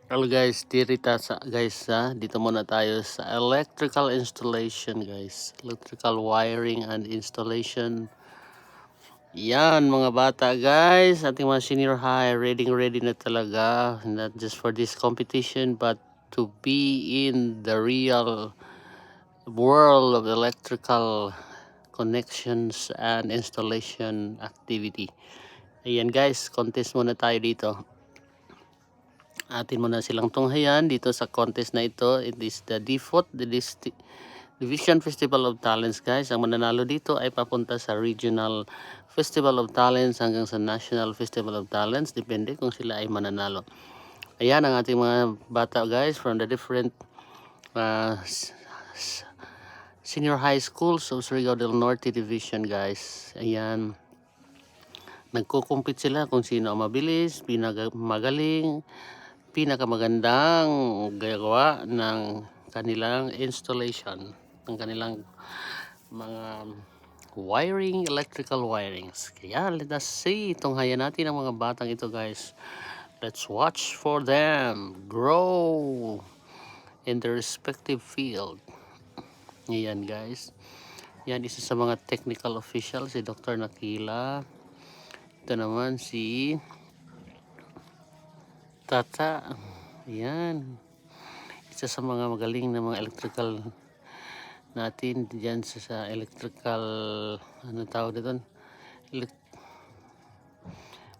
Hello guys, dito muna tayo sa electrical installation guys. Electrical wiring and installation. Yan mga bata guys, ating mga senior high, ready na talaga. Not just for this competition but to be in the real world of electrical connections and installation activity. Ayan guys, contest muna tayo dito. Atin mo na silang tunghayan dito sa contest na ito. It is the Division Festival of Talents guys. Ang mananalo dito ay papunta sa Regional Festival of Talents hanggang sa National Festival of Talents. Depende kung sila ay mananalo. Ayan ang ating mga bata guys from the different senior high schools of Surigao del Norte Division guys. Ayan. Nagkukumpit sila kung sino ang mabilis, magaling, pinakamagandang gagawa ng kanilang installation, ng kanilang mga electrical wirings. Kaya let us see, tunghayan natin ang mga batang ito guys. Let's watch for them grow in their respective field. Ayan guys. Yan, isa sa mga technical officials, si Dr. Nakila. Ito naman si Tata. Ayan. Isa sa mga magaling na mga electrical natin diyan sa electrical, ano tawag dito?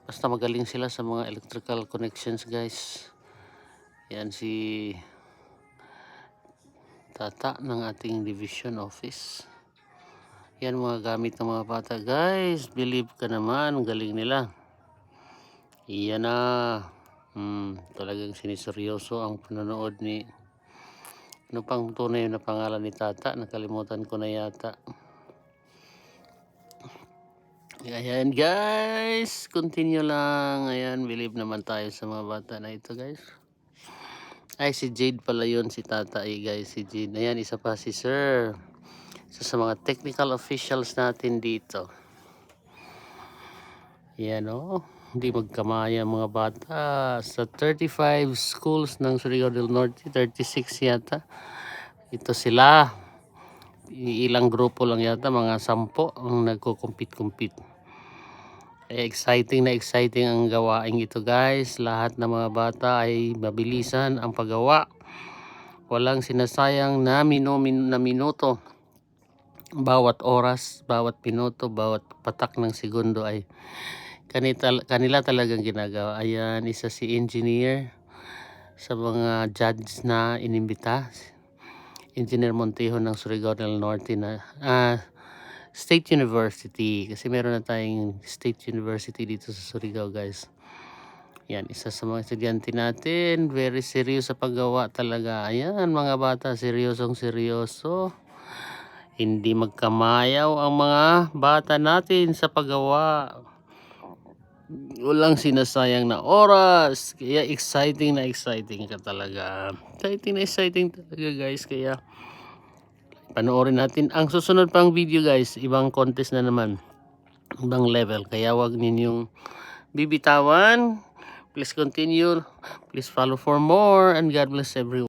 Basta magaling sila sa mga electrical connections guys. Yan si Tata ng ating division office. Yan mga gamit ng mga bata guys. Believe ka naman, galing nila. Iyan na. Talagang siniseryoso ang panonood ni, ano pang tunay na pangalan ni Tata, nakalimutan ko na yata. Ayan guys, continue lang. Ayan, believe naman tayo sa mga bata na ito guys. Ay, si Jade pala yun, si Tata guys, si Jade. Ayan, isa pa si Sir. Isa sa mga technical officials natin dito. Ayan o, hindi magkamaya mga bata. Sa 35 schools ng Surigao del Norte, 36 yata. Ito sila. Ilang grupo lang yata, mga 10 ang nagko-compete. Exciting ang gawain ito guys. Lahat ng mga bata ay mabilisan ang paggawa. Walang sinasayang na minuto. Bawat oras, bawat minuto, bawat patak ng segundo ay kanila talagang ginagawa. Ayan, isa si engineer sa mga judge na inimbita. Engineer Montejo ng Surigao del Norte na State University, kasi meron na tayong State University dito sa Surigao guys. Yan, isa sa mga estudyante natin, very serious sa paggawa talaga. Ayan mga bata, seryosong seryoso. Hindi magkamayaw ang mga bata natin sa paggawa. Walang sinasayang na oras. Kaya exciting ka talaga. Exciting talaga guys. Kaya panoorin natin ang susunod pang video guys. Ibang contest na naman, ibang level, kaya wag ninyong bibitawan. Please continue, please follow for more, and God bless everyone.